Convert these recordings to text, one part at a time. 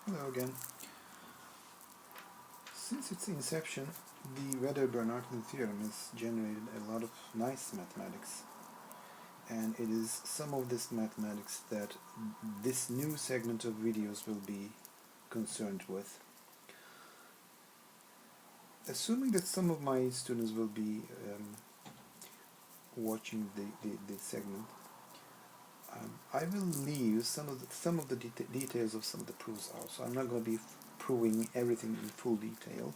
Hello again. Since its inception, the Wedderburn-Artin theorem has generated a lot of nice mathematics, and it is some of this mathematics that this new segment of videos will be concerned with. Assuming that some of my students will be watching the segment, I will leave some of the details of some of the proofs out, so I'm not going to be proving everything in full detail.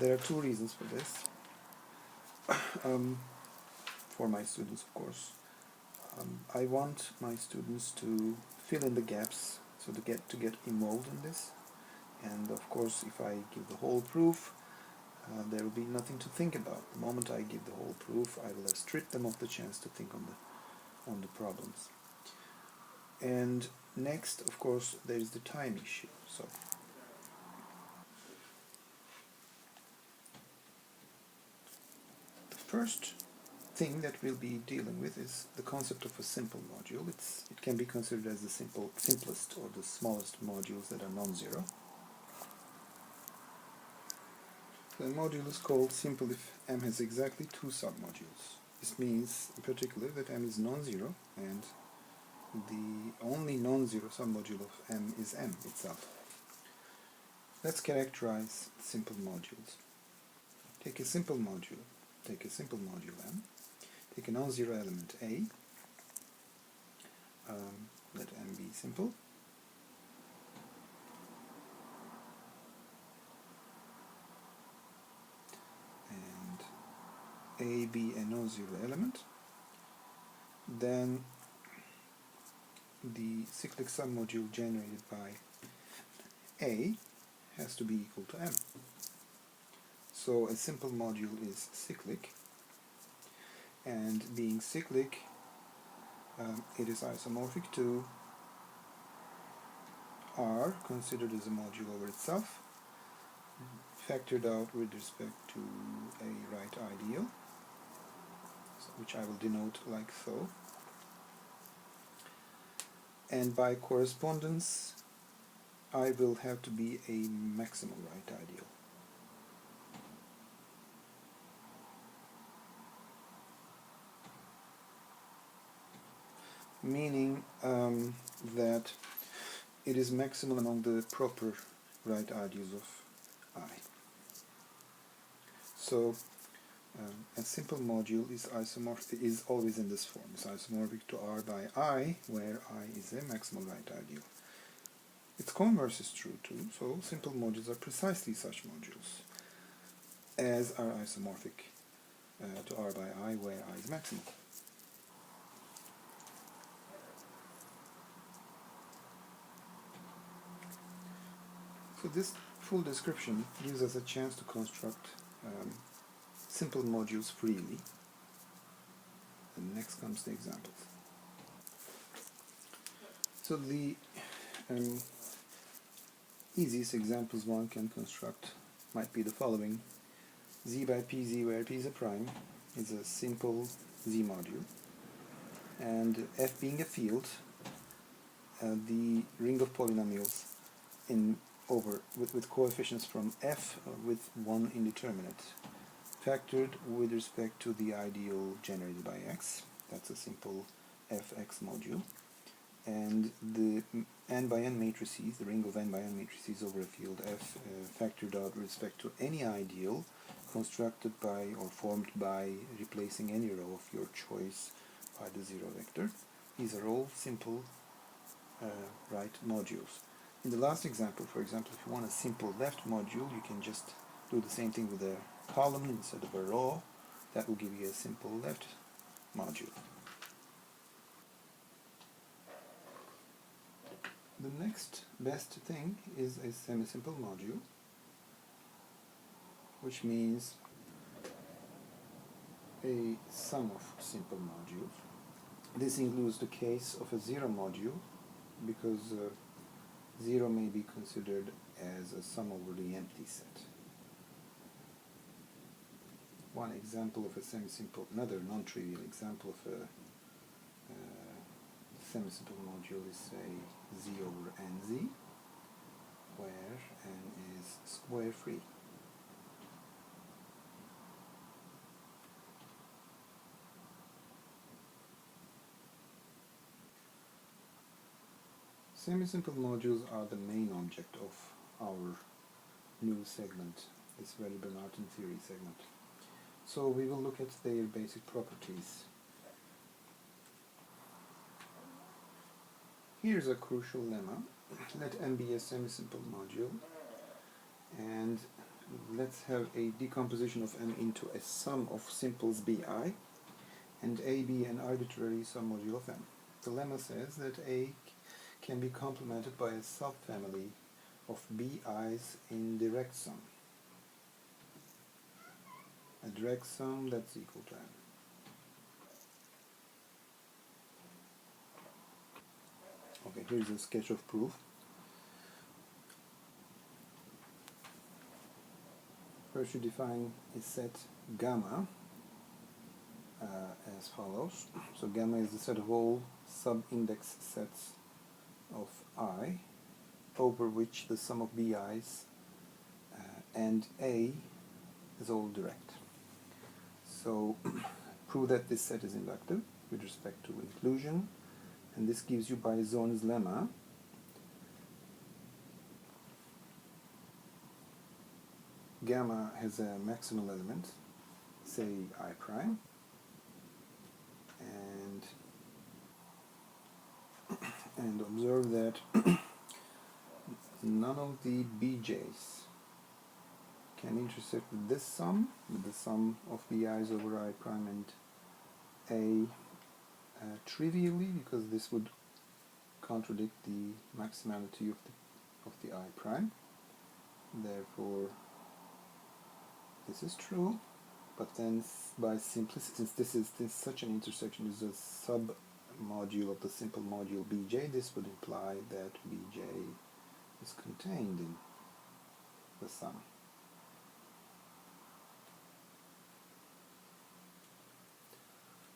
There are two reasons for this. For my students, of course. I want my students to fill in the gaps, so to get involved in this. And of course, if I give the whole proof, there will be nothing to think about. The moment I give the whole proof, I will have stripped them of the chance to think on the problems. And next, of course, there is the time issue. So the first thing that we'll be dealing with is the concept of a simple module. It can be considered as the simplest or the smallest modules that are non-zero. The module is called simple if M has exactly two submodules. This means, in particular, that M is non-zero, and the only non-zero submodule of M is M itself. Let's characterize simple modules. Take a simple module M, take a non-zero element A, let M be simple, and A be a non-zero element, then the cyclic submodule generated by A has to be equal to M. So a simple module is cyclic, and being cyclic, it is isomorphic to R, considered as a module over itself, factored out with respect to a right ideal, which I will denote like so. And by correspondence, I will have to be a maximal right ideal. Meaning that it is maximal among the proper right ideals of I. So a simple module is isomorphic, is always in this form. It's isomorphic to R by I, where I is a maximal right ideal. Its converse is true too, so simple modules are precisely such modules as are isomorphic to R by I, where I is maximal. So this full description gives us a chance to construct simple modules freely. And next comes the examples. So the easiest examples one can construct might be the following. Z by Pz, where P is a prime, is a simple Z module. And F being a field, the ring of polynomials with coefficients from F with one indeterminate, factored with respect to the ideal generated by X. That's a simple Fx module. And the n by n matrices, the ring of n by n matrices over a field F, factored out with respect to any ideal constructed by or formed by replacing any row of your choice by the zero vector. These are all simple right modules. In the last example, for example, if you want a simple left module, you can just do the same thing with a column instead of a row. That will give you a simple left module. The next best thing is a semi-simple module, which means a sum of simple modules. This includes the case of a zero module, because zero may be considered as a sum over the empty set. One example of a semi-simple, another non-trivial example of a semi-simple module is, say, z over nz. square and is square free. Semi-simple modules are the main object of our new segment, this Welle-Bernarton theory segment. So we will look at their basic properties. Here's a crucial lemma. Let M be a semi-simple module, and let's have a decomposition of M into a sum of simples Bi, and A be an arbitrary submodule of M. The lemma says that A can be complemented by a subfamily of Bi's in direct sum. A direct sum that's equal to M. Okay, here's a sketch of proof. First you define a set gamma as follows. So gamma is the set of all sub-index sets of I over which the sum of Bi's and A is all direct. So prove that this set is inductive with respect to inclusion, and this gives you by Zorn's lemma gamma has a maximal element, say I prime, and observe that none of the Bj's can intersect with this sum, with the sum of Bi's over I prime and A trivially, because this would contradict the maximality of the I prime. Therefore, this is true, but then by simplicity, since such an intersection is a sub-module of the simple module Bj, this would imply that Bj is contained in the sum.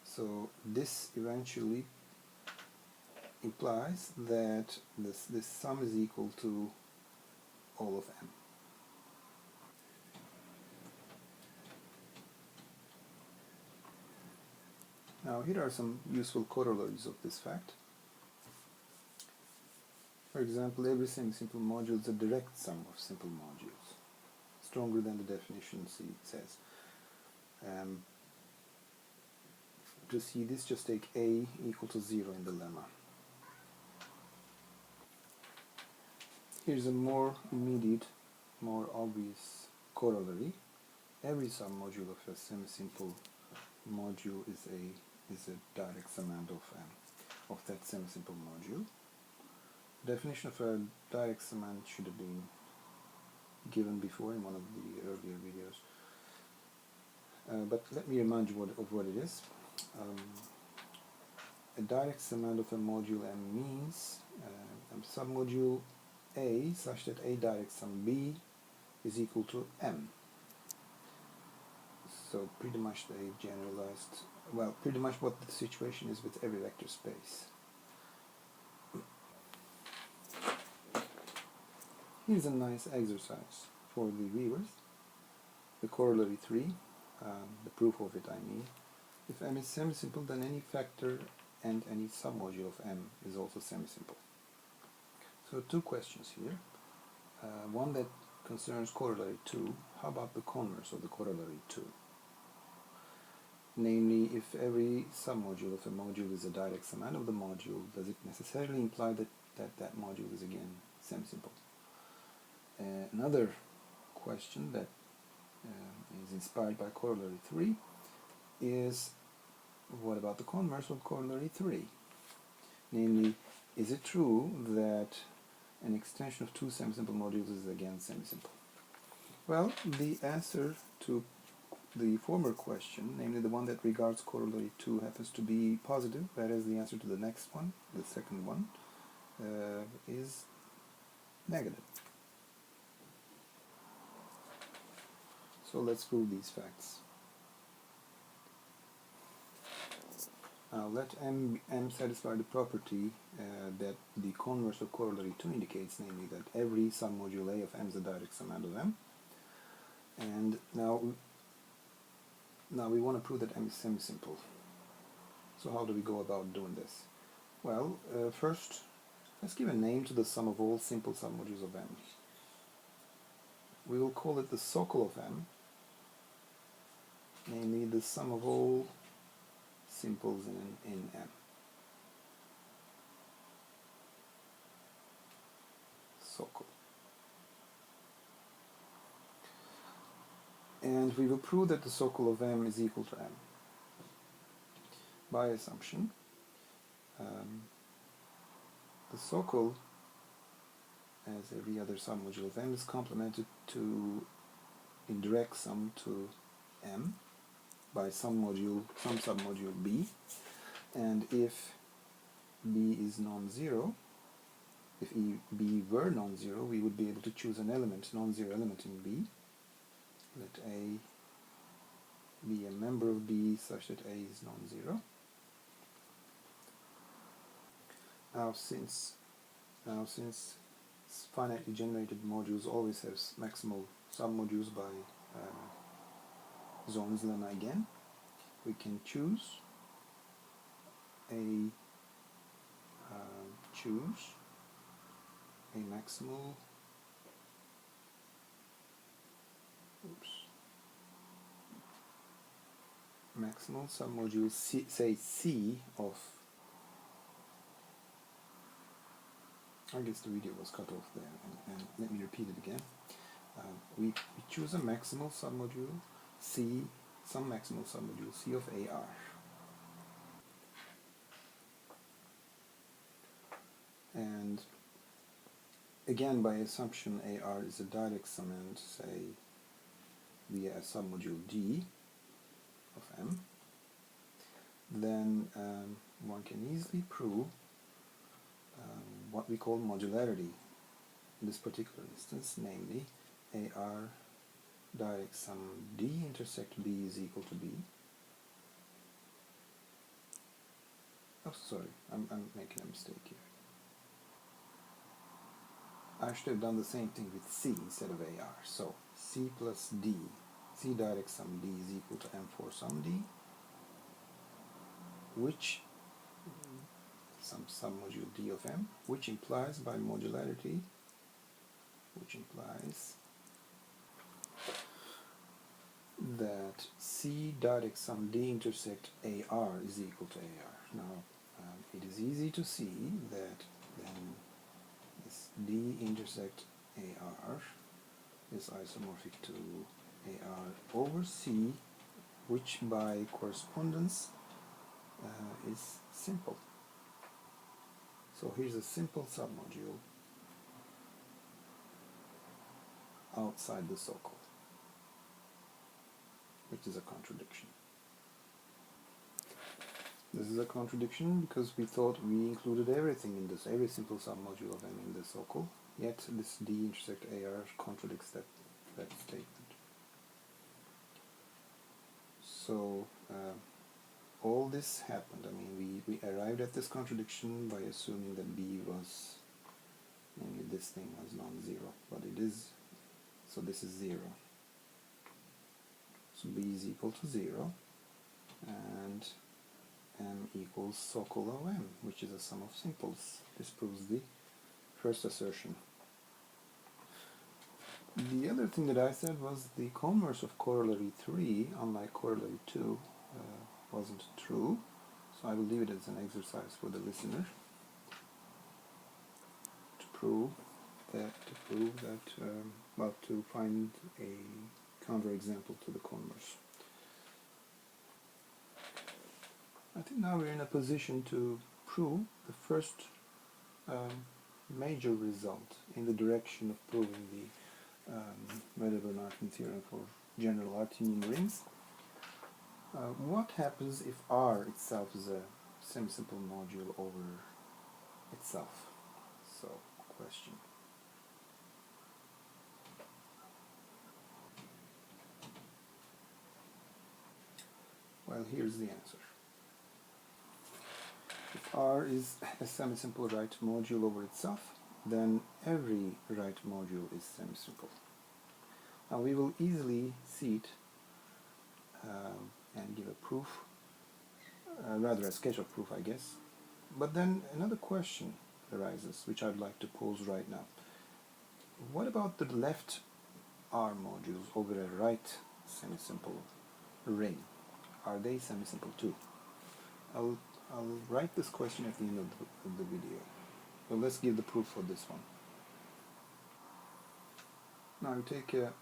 So this eventually implies that this sum is equal to all of M. Now here are some useful corollaries of this fact. For example, every semi-simple module is a direct sum of simple modules, stronger than the definition says. To see this, just take A equal to 0 in the lemma. Here's a more immediate, more obvious corollary. Every submodule of a semi-simple module is a direct summand of that semi-simple module. The definition of a direct summand should have been given before in one of the earlier videos. But let me remind you of what it is. A direct summand of a module M means a submodule A such that A direct sum B is equal to M. So pretty much they generalized, well, pretty much what the situation is with every vector space. Here's a nice exercise for the viewers. The corollary 3, the proof of it I mean. If M is semi-simple, then any factor and any submodule of M is also semi-simple. So two questions here. One that concerns corollary 2. How about the converse of the corollary 2? Namely, if every submodule of a module is a direct summand of the module, does it necessarily imply that module is again semi-simple? Another question that is inspired by corollary 3 is, what about the converse of corollary 3? Namely, is it true that an extension of two semi-simple modules is again semi-simple? Well, the answer to the former question, namely the one that regards corollary 2, happens to be positive, whereas the answer to the next one, the second one, is negative. So let's prove these facts. Now let M satisfy the property that the converse of corollary 2 indicates, namely that every submodule A of M is a direct summand of M. And now we want to prove that M is semi-simple. So how do we go about doing this? Well, first, let's give a name to the sum of all simple submodules of M. We will call it the socle of M, namely the sum of all simples in M. Socle. And we will prove that the socle of M is equal to M by assumption. The socle, as every other submodule of M, is complemented to indirect sum to M by some submodule B, and if B is non-zero, if B were non-zero, we would be able to choose an element, non-zero element in B. Let A be a member of B such that A is non-zero. Now since finitely generated modules always have maximal submodules by Zorn's lemma again, we can choose a maximal submodule C, say C of, I guess the video was cut off there, and let me repeat it again. We choose a maximal submodule C, some maximal submodule C of AR. And again, by assumption, AR is a direct summand, say, via a submodule D of M, then one can easily prove what we call modularity in this particular instance, namely AR direct sum D intersect B is equal to B. Oh, sorry, I'm making a mistake here. I should have done the same thing with C instead of AR. So C plus D, C direct sum D is equal to M for sum D, which some submodule D of M, which implies by modularity, that C direct sum D intersect AR is equal to AR. Now it is easy to see that then this D intersect AR is isomorphic to AR over C, which by correspondence is simple. So here's a simple submodule outside the socle, which is a contradiction. This is a contradiction because we thought we included everything in this, every simple submodule of M in the socle, yet this D intersect AR contradicts that statement. So all this happened. I mean, we arrived at this contradiction by assuming that B was, namely this thing was non-zero, but it is, so this is 0. So B is equal to 0, and M equals socle of M, which is a sum of simples. This proves the first assertion. The other thing that I said was the converse of corollary 3, unlike corollary 2, wasn't true. So I will leave it as an exercise for the listener to prove that, to find a counterexample to the converse. I think now we're in a position to prove the first major result in the direction of proving the Wedderburn-Artin theorem for general Artinian rings. What happens if R itself is a semi-simple module over itself? So, question. Well, here's the answer. R is a semisimple right module over itself, then every right module is semisimple. Now we will easily see it and give a proof, rather a sketch of proof, I guess. But then another question arises, which I'd like to pose right now. What about the left R modules over a right semisimple ring? Are they semisimple too? I'll write this question at the end of the video. So let's give the proof for this one. Now you take a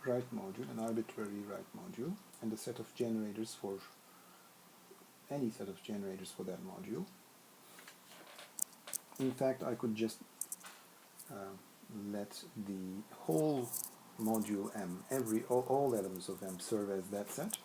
right module, an arbitrary right module, and a set of generators for any set of generators for that module. In fact, I could just let the whole module M, all elements of M serve as that set.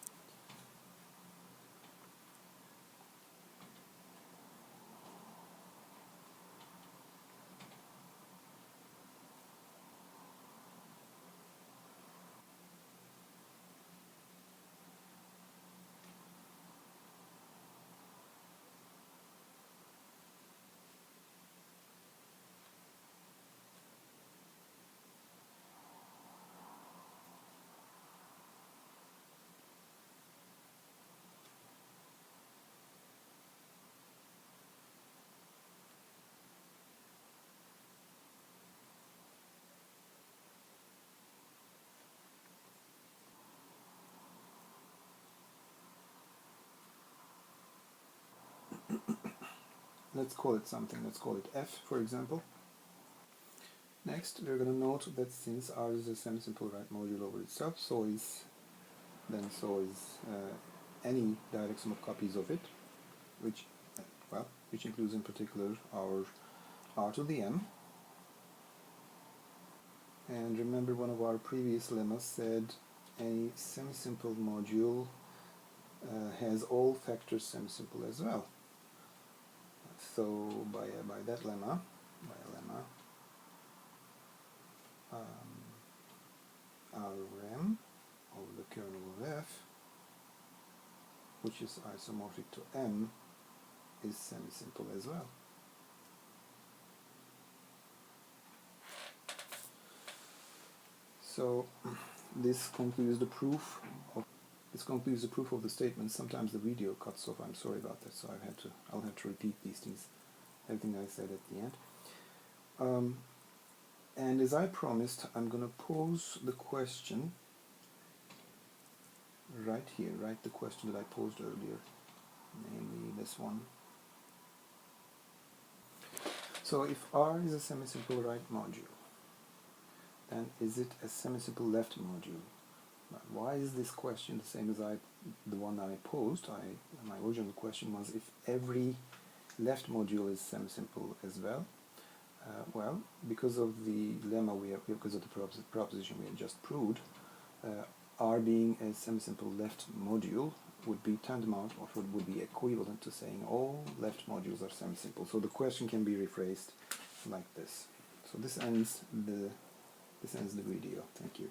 Let's call it something. Let's call it F, for example. Next, we're going to note that since R is a semisimple right module over itself, so is any direct sum of copies of it, which includes in particular our R to the M. And remember, one of our previous lemmas said a semisimple module has all factors semisimple as well. So by that lemma, Rm over the kernel of F, which is isomorphic to M, is semisimple as well. So this concludes the proof of the statement. Sometimes the video cuts off. I'm sorry about that. So I'll have to repeat these things, everything I said at the end. And as I promised, I'm going to pose the question right here. Write the question that I posed earlier, namely this one. So if R is a semisimple right module, then is it a semisimple left module? Why is this question the same as the one I posed? My original question was if every left module is semisimple as well. Well, because of the lemma because of the proposition we have just proved, R being a semisimple left module would be tantamount, or would be equivalent to saying all left modules are semisimple. So the question can be rephrased like this. So this ends the video. Thank you.